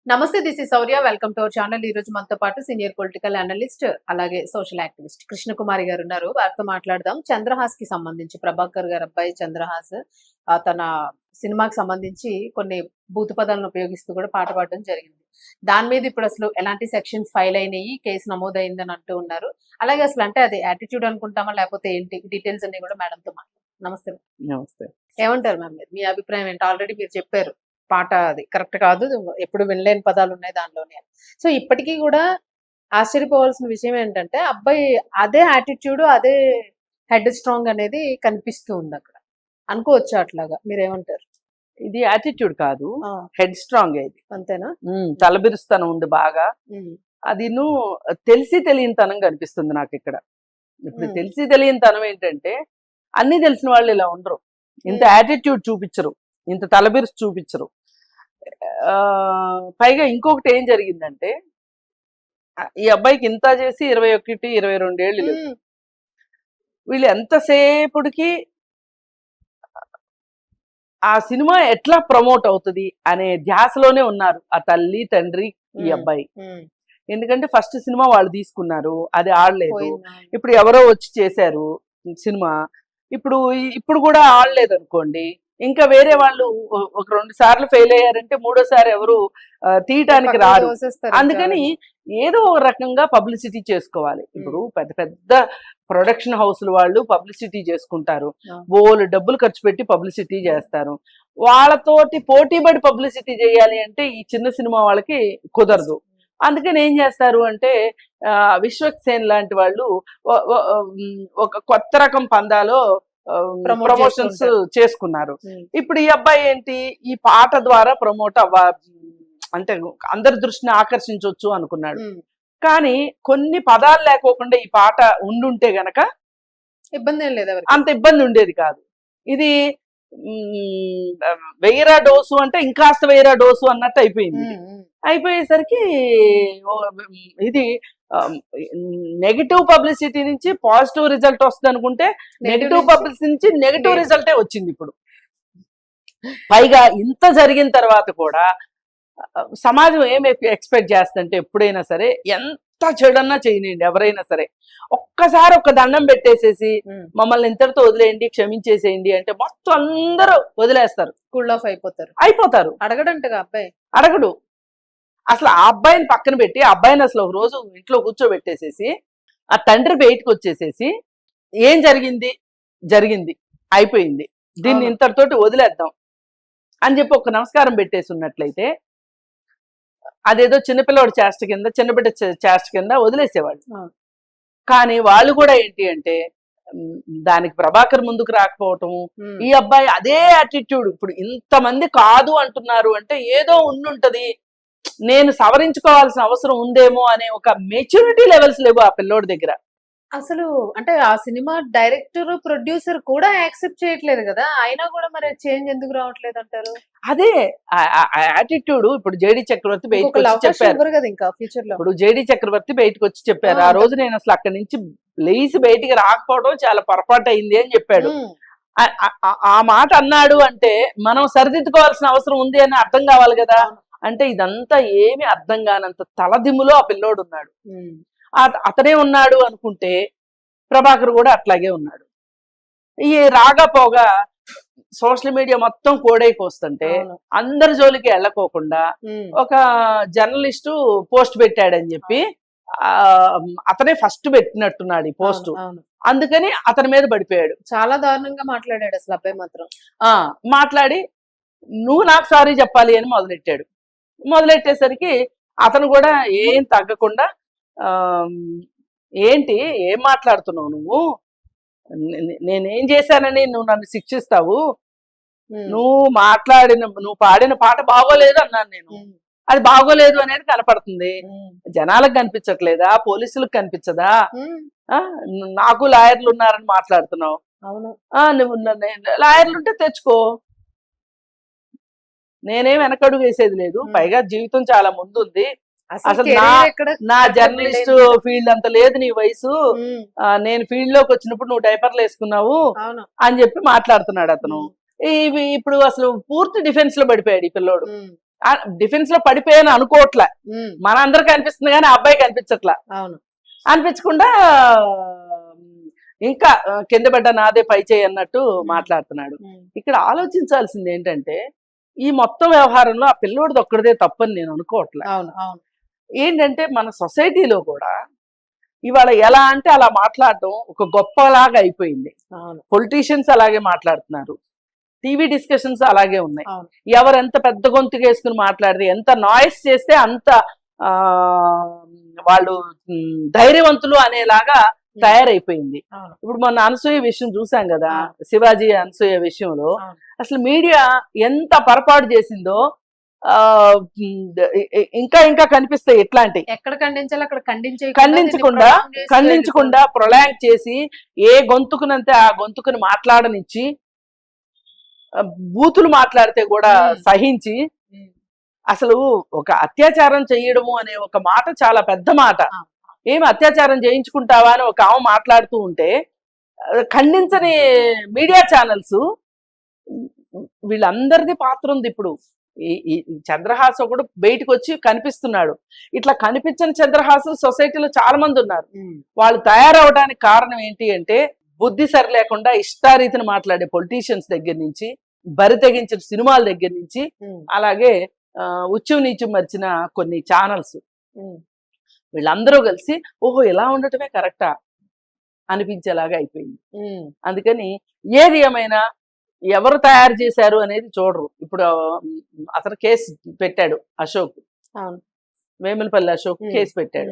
నమస్తే, this is Shaurya. Welcome to our channel. ఈ రోజు మనతో పాటు సీనియర్ పొలిటికల్ అనలిస్ట్ అలాగే సోషల్ యాక్టివిస్ట్ కృష్ణకుమారి గారు ఉన్నారు. వారితో మాట్లాడదాం. చంద్రహాస్ కి సంబంధించి, ప్రభాకర్ గారి అబ్బాయి చంద్రహాస్ తన సినిమాకి సంబంధించి కొన్ని బూతు పదాలను ఉపయోగిస్తూ కూడా పాట పాడడం జరిగింది. దాని మీద ఇప్పుడు అసలు ఎలాంటి సెక్షన్స్ ఫైల్ అయినాయి, కేసు నమోదైందని అంటూ ఉన్నారు. అలాగే అసలు అంటే అది యాటిట్యూడ్ అనుకుంటామా లేకపోతే ఏంటి, డీటెయిల్స్ అన్ని కూడా మేడంతో మాట్లాడదాం. నమస్తే. నమస్తే. ఏమంటారు మ్యామ్? మీ అభిప్రాయం ఏంటి? ఆల్రెడీ మీరు చెప్పారు పాట అది కరెక్ట్ కాదు, ఎప్పుడు వినలేని పదాలు ఉన్నాయి దానిలోనే. సో ఇప్పటికీ కూడా ఆశ్చర్యపోవాల్సిన విషయం ఏంటంటే అబ్బాయి అదే యాటిట్యూడ్, అదే హెడ్ స్ట్రాంగ్ అనేది కనిపిస్తూ ఉంది అక్కడ. అనుకోవచ్చు అట్లాగా, మీరేమంటారు? ఇది యాటిట్యూడ్ కాదు, హెడ్ స్ట్రాంగ్. ఇది అంతేనా? తలబిరుస్తనం ఉంది బాగా. అది తెలిసి తెలియనితనం కనిపిస్తుంది నాకు ఇక్కడ. ఇప్పుడు తెలిసి తెలియనితనం ఏంటంటే అన్ని తెలిసిన వాళ్ళు ఇలా ఉండరు, ఇంత యాటిట్యూడ్ చూపించరు, ఇంత తలబిరుసు చూపించరు. పైగా ఇంకొకటి ఏం జరిగిందంటే ఈ అబ్బాయికి ఇంత చేసి 21, 22 ఏళ్ళు. వీళ్ళు ఎంతసేపుడికి ఆ సినిమా ఎట్లా ప్రమోట్ అవుతుంది అనే ధ్యాసలోనే ఉన్నారు ఆ తల్లి తండ్రి ఈ అబ్బాయి. ఎందుకంటే ఫస్ట్ సినిమా వాళ్ళు తీసుకున్నారు, అది ఆడలేదు. ఇప్పుడు ఎవరో వచ్చి చేశారు సినిమా, ఇప్పుడు కూడా ఆడలేదు అనుకోండి, ఇంకా వేరే వాళ్ళు ఒక 2 సార్లు ఫెయిల్ అయ్యారంటే మూడోసారి ఎవరు తీయటానికి రారు. అందుకని ఏదో ఒక రకంగా పబ్లిసిటీ చేసుకోవాలి. ఇప్పుడు పెద్ద పెద్ద ప్రొడక్షన్ హౌస్లు వాళ్ళు పబ్లిసిటీ చేసుకుంటారు, బోలు డబ్బులు ఖర్చు పెట్టి పబ్లిసిటీ చేస్తారు. వాళ్ళతోటి పోటీపడి పబ్లిసిటీ చేయాలి అంటే ఈ చిన్న సినిమా వాళ్ళకి కుదరదు. అందుకని ఏం చేస్తారు అంటే విశ్వక్సేన్ లాంటి వాళ్ళు ఒక కొత్త రకం పందాలో ప్రమోషన్స్ చేసుకున్నారు. ఇప్పుడు ఈ అబ్బాయి ఏంటి, ఈ పాట ద్వారా ప్రమోట్ అంటే అందరి దృష్టిని ఆకర్షించవచ్చు అనుకున్నాడు. కానీ కొన్ని పదాలు లేకోకుండా ఈ పాట ఉండుంటే గనక ఇబ్బంది ఏం లేదు, అంత ఇబ్బంది ఉండేది కాదు. ఇది వెయ్యరా డోసు అంటే ఇంకాస్త వెయ్యరా డోసు అన్నట్టు అయిపోయింది. అయిపోయేసరికి ఇది నెగిటివ్ పబ్లిసిటీ నుంచి పాజిటివ్ రిజల్ట్ వస్తుంది అనుకుంటే నెగిటివ్ పబ్లిసిటీ నుంచి నెగిటివ్ రిజల్టే వచ్చింది. ఇప్పుడు పైగా ఇంత జరిగిన తర్వాత కూడా సమాజం ఏం ఎక్స్పెక్ట్ చేస్తుందంటే ఎప్పుడైనా సరే ఎంత చెడన్నా చేయనియండి ఎవరైనా సరే, ఒక్కసారి ఒక దండం పెట్టేసేసి మమ్మల్ని ఇంతటితో వదిలేయండి, క్షమించేసేయండి అంటే మొత్తం అందరూ వదిలేస్తారు, కూల్ ఆఫ్ అయిపోతారు. అడగడంటగా అబ్బాయి అడగడు. అసలు ఆ అబ్బాయిని పక్కన పెట్టి ఆ అబ్బాయిని అసలు ఒక రోజు ఇంట్లో కూర్చోబెట్టేసేసి ఆ తండ్రి బయటకు వచ్చేసేసి ఏం జరిగింది అయిపోయింది, దీన్ని ఇంతటితోటి వదిలేద్దాం అని చెప్పి ఒక నమస్కారం పెట్టేసి ఉన్నట్లయితే అదేదో చిన్నపిల్లవాడు చేష్ట కింద, చిన్నబిడ్డ చేష్ట కింద వదిలేసేవాళ్ళు. కానీ వాళ్ళు కూడా ఏంటి అంటే దానికి ప్రభాకర్ ముందుకు రాకపోవటము, ఈ అబ్బాయి అదే యాటిట్యూడ్. ఇప్పుడు ఇంతమంది కాదు అంటున్నారు అంటే ఏదో ఉండుంటది, నేను సవరించుకోవాల్సిన అవసరం ఉందేమో అనే ఒక మెచ్యూరిటీ లెవెల్స్ లేవు ఆ పిల్లోడి దగ్గర. అసలు అంటే ఆ సినిమా డైరెక్టర్ ప్రొడ్యూసర్ కూడా యాక్సెప్ట్ చేయట్లేదు కదా, అయినా కూడా మరి చేంజ్ ఎందుకు రావట్లేదు అంటారు? అదే యాటిట్యూడ్. ఇప్పుడు జేడి చక్రవర్తి బయటకు వచ్చి చెప్పారు కదా, ఇంకా ఫ్యూచర్ లో ఇప్పుడు జేడి చక్రవర్తి బయటకు వచ్చి చెప్పారు, ఆ రోజు నేను అసలు అక్కడి నుంచి లేచి బయటికి రాకపోవడం చాలా పొరపాటు అయింది అని చెప్పాడు. ఆ మాట అన్నాడు అంటే మనం సరిదిద్దుకోవాల్సిన అవసరం ఉంది అని అర్థం కావాలి కదా. అంటే ఇదంతా ఏమి అర్థం కానంత తలదిమ్ములో ఆ పిల్లోడు ఉన్నాడు. అతనే ఉన్నాడు అనుకుంటే ప్రభాకర్ కూడా అట్లాగే ఉన్నాడు. ఈ రాకపోగా సోషల్ మీడియా మొత్తం కోడైపోస్తుంటే అందరి జోలికి వెళ్ళకోకుండా ఒక జర్నలిస్టు పోస్ట్ పెట్టాడని చెప్పి అతనే ఫస్ట్ పెట్టినట్టున్నాడు ఈ పోస్ట్. అందుకని అతని మీద పడిపోయాడు. చాలా దారుణంగా మాట్లాడాడు అసలు అబ్బాయి మాత్రం. మాట్లాడి నువ్వు నాకు సారీ చెప్పాలి అని మొదలెట్టేసరికి అతను కూడా ఏం తగ్గకుండా ఏంటి ఏం మాట్లాడుతున్నావు నువ్వు, నేనేం చేశానని నువ్వు నన్ను శిక్షిస్తావు, నువ్వు పాడిన పాట బాగోలేదు అన్నాను నేను. అది బాగోలేదు అనేది కనపడుతుంది, జనాలకు కనిపించట్లేదా, పోలీసులకు కనిపించదా, నాకు లాయర్లు ఉన్నారని మాట్లాడుతున్నావు. నువ్వు లాయర్లు ఉంటే తెచ్చుకో, నేనేం వెనకడుగు వేసేది లేదు, పైగా జీవితం చాలా ముందుంది, అసలు నా జర్నలిస్ట్ ఫీల్డ్ అంత లేదు నీ వయసు, నేను ఫీల్డ్ లోకి వచ్చినప్పుడు నువ్వు డైపర్లు వేసుకున్నావు అని చెప్పి మాట్లాడుతున్నాడు అతను. ఇప్పుడు అసలు పూర్తి డిఫెన్స్ లో పడిపోయాడు ఈ పిల్లోడు. డిఫెన్స్ లో పడిపోయాను అనుకోవట్లే, మన అందరికి అనిపిస్తుంది కానీ ఆ అబ్బాయికి అనిపించట్లా. అవును. అనిపించకుండా ఇంకా కింద పడ్డ నాదే పై చేయి అన్నట్టు మాట్లాడుతున్నాడు. ఇక్కడ ఆలోచించాల్సింది ఏంటంటే ఈ మొత్తం వ్యవహారంలో ఆ పిల్లోడిది ఒక్కడిదే తప్పని నేను అనుకోవట్లే. అవును అవును. ఏంటంటే మన సొసైటీలో కూడా ఇవాళ ఎలా అంటే అలా మాట్లాడటం ఒక గొప్పలాగా అయిపోయింది. పొలిటీషియన్స్ అలాగే మాట్లాడుతున్నారు, టీవీ డిస్కషన్స్ అలాగే ఉన్నాయి. ఎవరు ఎంత పెద్ద గొంతుకు వేసుకుని మాట్లాడితే, ఎంత నాయిస్ చేస్తే అంత వాళ్ళు ధైర్యవంతులు అనేలాగా తయారైపోయింది. ఇప్పుడు మొన్న అనసూయ విషయం చూసాం కదా, శివాజీ అనసూయ విషయంలో అసలు మీడియా ఎంత పొరపాటు చేసిందో ఇంకా ఇంకా కనిపిస్తాయి ఇట్లాంటివి. ఎక్కడ ఖండించాలి అక్కడ ఖండించకుండా ప్రొలాంగ్ చేసి ఏ గొంతుకునంతే ఆ గొంతుకుని మాట్లాడనిచ్చి, బూతులు మాట్లాడితే కూడా సహించి, అసలు ఒక అత్యాచారం చేయడము అనే ఒక మాట చాలా పెద్ద మాట. ఏమి అత్యాచారం చేయించుకుంటావా అని ఒక ఆమె మాట్లాడుతూ ఉంటే ఖండించని మీడియా ఛానల్స్, వీళ్ళందరిది పాత్ర ఉంది. ఇప్పుడు ఈ చంద్రహాస్ ఒకడు బయటకు వచ్చి కనిపిస్తున్నాడు. ఇట్లా కనిపించని చంద్రహాసు సొసైటీలో చాలా మంది ఉన్నారు. వాళ్ళు తయారవడానికి కారణం ఏంటి అంటే బుద్ధి సరి లేకుండా ఇష్టారీతిని మాట్లాడే పొలిటీషియన్స్ దగ్గర నుంచి, బరి తెగించిన సినిమాల దగ్గర నుంచి, అలాగే ఉచ్చు నీచు మర్చిన కొన్ని ఛానల్స్, వీళ్ళందరూ కలిసి ఓహో ఇలా ఉండటమే కరెక్టా అనిపించేలాగా అయిపోయింది. అందుకని ఏది ఏమైనా ఎవరు తయారు చేశారు అనేది చూడరు. ఇప్పుడు అతను కేసు పెట్టాడు, అశోక్, వేములపల్లి అశోక్ కేసు పెట్టాడు.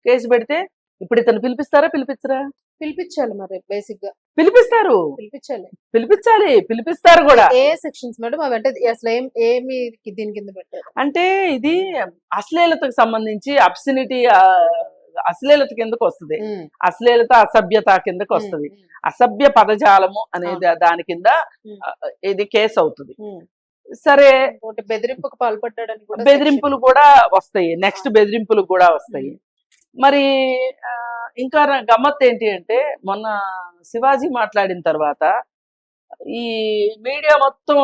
కేసు పెడితే ఇప్పుడు ఇతను పిలిపిస్తారా పిలిపించరా? పిలిపించాలి. మరి బేసిక్ గా పిలిపిస్తారు, పిలిపిస్తారు కూడా. ఏ సెక్షన్స్ మేడం అవి? అంటే అసలు ఏమి దీని కింద పెట్టారు అంటే ఇది అశ్లీలతకు సంబంధించి అబ్సినిటీ, అశ్లీలత కిందకు వస్తుంది, అశ్లీలత అసభ్యత కిందకు వస్తుంది. అసభ్య పదజాలము అనేది దాని కింద ఇది కేసు అవుతుంది. సరే, బెదిరింపుకు పాల్పడ్డాడని బెదిరింపులు కూడా వస్తాయి, నెక్స్ట్ బెదిరింపులు కూడా వస్తాయి. మరి ఇంకా గమ్మత్ ఏంటి అంటే మొన్న శివాజీ మాట్లాడిన తర్వాత ఈ మీడియా మొత్తం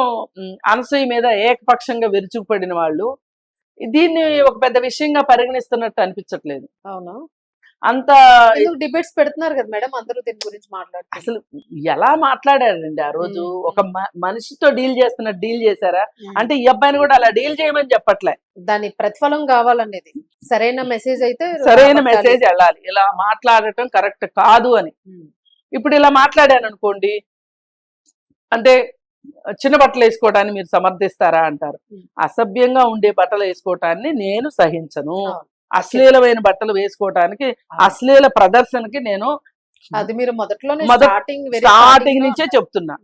అనసూయ మీద ఏకపక్షంగా విరుచుకుపడిన వాళ్ళు దీన్ని ఒక పెద్ద విషయంగా పరిగణిస్తున్నట్టు అనిపించట్లేదు. అవునా? అంత డిబేట్స్ పెడుతున్నారు కదా మేడం అందరూ దీని గురించి మాట్లాడుతున్నారు. అసలు ఎలా మాట్లాడారండి ఆ రోజు? ఒక మనిషితో డీల్ చేస్తున్నట్టు డీల్ చేశారా? అంటే ఈ అబ్బాయిని కూడా అలా డీల్ చేయమని చెప్పట్లే, దాని ప్రతిఫలం కావాలనేది. సరైన మెసేజ్ అయితే సరైన మెసేజ్ వెళ్ళాలి, ఇలా మాట్లాడటం కరెక్ట్ కాదు అని. ఇప్పుడు ఇలా మాట్లాడాను అనుకోండి, అంటే చిన్న బట్టలు వేసుకోవటాన్ని మీరు సమర్థిస్తారా అంటారు. అసభ్యంగా ఉండే బట్టలు వేసుకోవటాన్ని నేను సహించను, అశ్లీలమైన బట్టలు వేసుకోవటానికి, అశ్లీల ప్రదర్శనకి నేను అది మీరు స్టార్టింగ్ నుంచే చెప్తున్నా.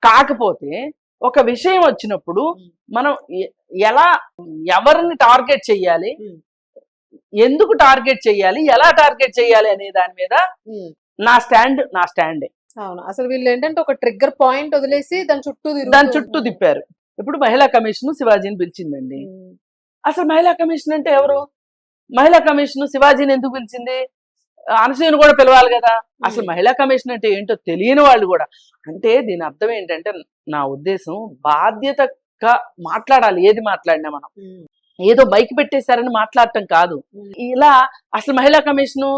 కాకపోతే ఒక విషయం వచ్చినప్పుడు మనం ఎలా ఎవరిని టార్గెట్ చెయ్యాలి, ఎందుకు టార్గెట్ చెయ్యాలి, ఎలా టార్గెట్ చెయ్యాలి అనే దాని మీద నా స్టాండే. అవును. అసలు వీళ్ళు ఏంటంటే ఒక ట్రిగ్గర్ పాయింట్ వదిలేసి దాని చుట్టూ తిప్పారు. ఇప్పుడు మహిళా కమిషన్ శివాజీని పిలిచిందండి. అసలు మహిళా కమిషన్ అంటే ఎవరు? మహిళా కమిషన్ శివాజీని ఎందుకు పిలిచింది? అనసూయను కూడా పిలవాలి కదా. అసలు మహిళా కమిషన్ అంటే ఏంటో తెలియని వాళ్ళు కూడా. అంటే దీని అర్థం ఏంటంటే, నా ఉద్దేశం బాధ్యతగా మాట్లాడాలి. ఏది మాట్లాడినా మనం ఏదో బైక్ పెట్టేశారని మాట్లాడటం కాదు. ఇలా అసలు మహిళా కమిషను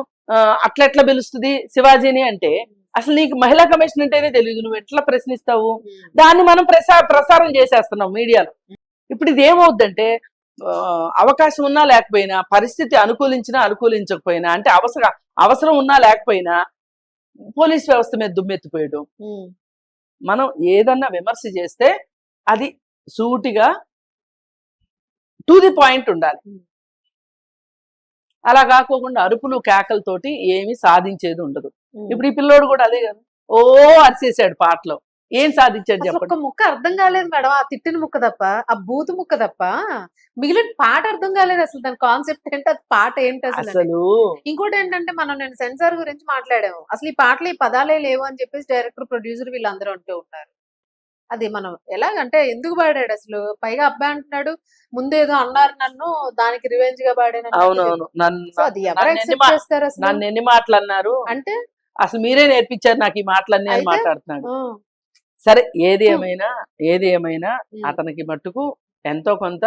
అట్లా పిలుస్తుంది శివాజీని అంటే, అసలు నీకు మహిళా కమిషన్ అంటేనే తెలియదు, నువ్వు ఎట్లా ప్రశ్నిస్తావు? దాన్ని మనం ప్రసారం చేసేస్తున్నాం మీడియాలో. ఇప్పుడు ఇది ఏమవుద్దంటే, అవకాశం ఉన్నా లేకపోయినా, పరిస్థితి అనుకూలించినా అనుకూలించకపోయినా, అంటే అవసరం ఉన్నా లేకపోయినా పోలీస్ వ్యవస్థ మీద దుమ్మెత్తిపోయడం. మనం ఏదన్నా విమర్శ చేస్తే అది సూటిగా టు ది పాయింట్ ఉండాలి. అలా కాకోకుండా అరుపులు కేకలతోటి ఏమి సాధించేది ఉండదు. ఇప్పుడు ఈ పిల్లోడు కూడా అదే కదా, ఓ అరిసేసాడు పాటలో. ఏం సాధించాడు చెప్పండి? ఒక ముక్క అర్థం కాలేదు మేడం, ఆ తిట్టిన ముక్క తప్ప, ఆ బూతు ముక్క తప్ప మిగిలిన పాట అర్థం కాలేదు. అసలు దాని కాన్సెప్ట్ ఏంటి, అది పాట ఏంటి అసలు? ఇంకోటి ఏంటంటే, నేను సెన్సార్ గురించి మాట్లాడాము. అసలు ఈ పాటలు ఈ పదాలే లేవు అని చెప్పేసి డైరెక్టర్, ప్రొడ్యూసర్ వీళ్ళందరూ అంటూ ఉంటారు. అది మనం ఎలాగంటే ఎందుకు పాడాడు అసలు? పైగా అబ్బాయి అంటున్నాడు, ముందేదో అన్నారు నన్ను, దానికి రివెంజ్ గా పాడాను. అవునవును, అది ఎవరు యాక్సెప్ట్ చేస్తారు అసలు? నన్ను ఎన్ని మాటలు అన్నారు అంటే, అసలు మీరే నేర్పించారు నాకు ఈ మాటలన్నీ అని మాట్లాడుతున్నాడు. సరే, ఏది ఏమైనా అతనికి మట్టుకు ఎంతో కొంత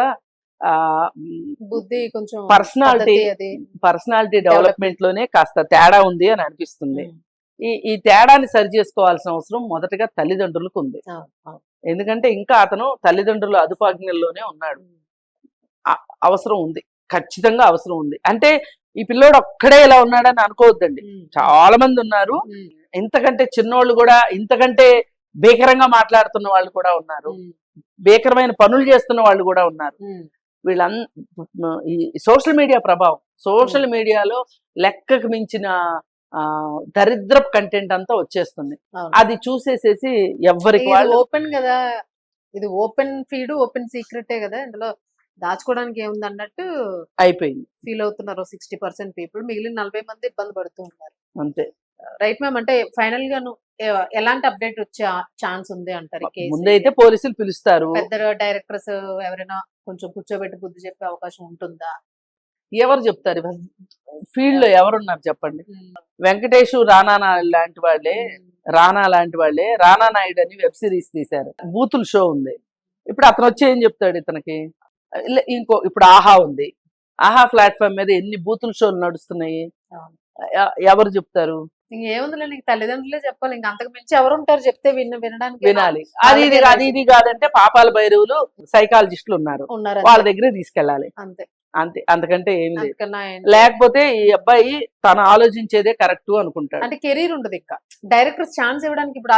బుద్ధి కొంచెం పర్సనాలిటీ పద్ధతి అది పర్సనాలిటీ డెవలప్మెంట్ లోనే కాస్త తేడా ఉంది అని అనిపిస్తుంది. ఈ తేడాన్ని సరి చేసుకోవాల్సిన అవసరం మొదటగా తల్లిదండ్రులకు ఉంది. ఎందుకంటే ఇంకా అతను తల్లిదండ్రుల అదుపాజ్ఞల్లోనే ఉన్నాడు. అవసరం ఉంది, ఖచ్చితంగా అవసరం ఉంది. అంటే ఈ పిల్లోడు ఒక్కడే ఇలా ఉన్నాడని అనుకోవద్దండి, చాలా మంది ఉన్నారు. ఇంతకంటే చిన్నోళ్ళు కూడా, ఇంతకంటే భీకరంగా మాట్లాడుతున్న వాళ్ళు కూడా ఉన్నారు, భీకరమైన పనులు చేస్తున్న వాళ్ళు కూడా ఉన్నారు. ఈ సోషల్ మీడియా ప్రభావం, సోషల్ మీడియాలో లెక్కకు మించిన దరిద్రపు కంటెంట్ అంతా వచ్చేస్తుంది. అది చూసేసేసి ఎవరికి వాళ్ళు ఓపెన్ కదా, ఇది ఓపెన్ ఫీడ్, ఓపెన్ సీక్రెటే కదా, ఇందులో దాచుకోవడానికి ఏముంది అన్నట్టు అయిపోయింది ఫీల్ అవుతున్నారు 60% పీపుల్. మిగిలిన 40 మంది ఇబ్బంది పడుతూ ఉన్నారు. అంతే. Right ma'am. అంటే ఫైనల్ గా ఎలాంటి అప్డేట్ వచ్చే ఛాన్స్ ఉంది అంటారు? ముందైతే పోలీసులు పిలుస్తారు. పెద్ద డైరెక్టర్స్ ఎవరైనా కొంచెం కూర్చోబెట్టి బుద్ధి చెప్పే అవకాశం ఉంటుందా? ఎవరు చెప్తారు? ఫీల్డ్ లో ఎవరున్నారు చెప్పండి? వెంకటేష్, రానా లాంటి వాళ్ళే, రానా నాయుడు అని వెబ్ సిరీస్ తీశారు, బూతుల్ షో ఉంది. ఇప్పుడు అతను వచ్చి ఏం చెప్తాడు ఇతనికి? ఇప్పుడు ఆహా ఉంది, ఆహా ప్లాట్ఫామ్ మీద ఎన్ని బూతుల్ షోలు నడుస్తున్నాయి, ఎవరు చెప్తారు? ఇంకేముందిలే, నీకు తల్లిదండ్రులే చెప్పాలి, ఇంక అంతకు మించి ఎవరు ఉంటారు చెప్తే వినడానికి? వినాలి. ఇది కాదంటే పాపాల భైరవులు సైకాలజిస్టులు ఉన్నారు, వాళ్ళ దగ్గరే తీసుకెళ్ళాలి. అంతే, అంతకంటే ఏం లేదు. లేకపోతే ఈ అబ్బాయి తను ఆలోచించేదే కరెక్ట్ అనుకుంటాడు. అంటే కెరీర్ ఉండదు, ఇంకా డైరెక్టర్స్ ఛాన్స్ ఇవ్వడానికి ఇప్పుడు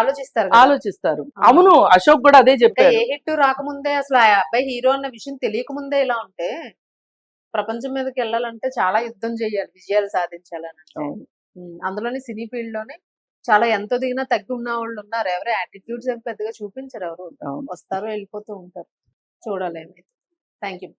ఆలోచిస్తారు. అవును, అశోక్ కూడా అదే చెప్పాడు. ఏ హిట్ రాకముందే, అసలు ఆ అబ్బాయి హీరో అన్న విషయం తెలియకముందే ఇలా ఉంటే, ప్రపంచం మీదకి వెళ్ళాలంటే చాలా యుద్ధం చేయాలి, విజయాలు సాధించాలని. అందులోని సినీ ఫీల్డ్ లోనే చాలా ఎంతో దిగినా తగ్గి ఉన్న వాళ్ళు ఉన్నారు. ఎవరు యాటిట్యూడ్స్ ఏమి పెద్దగా చూపించరు, ఎవరు వస్తారు వెళ్ళిపోతూ ఉంటారు. చూడాలి. Thank you.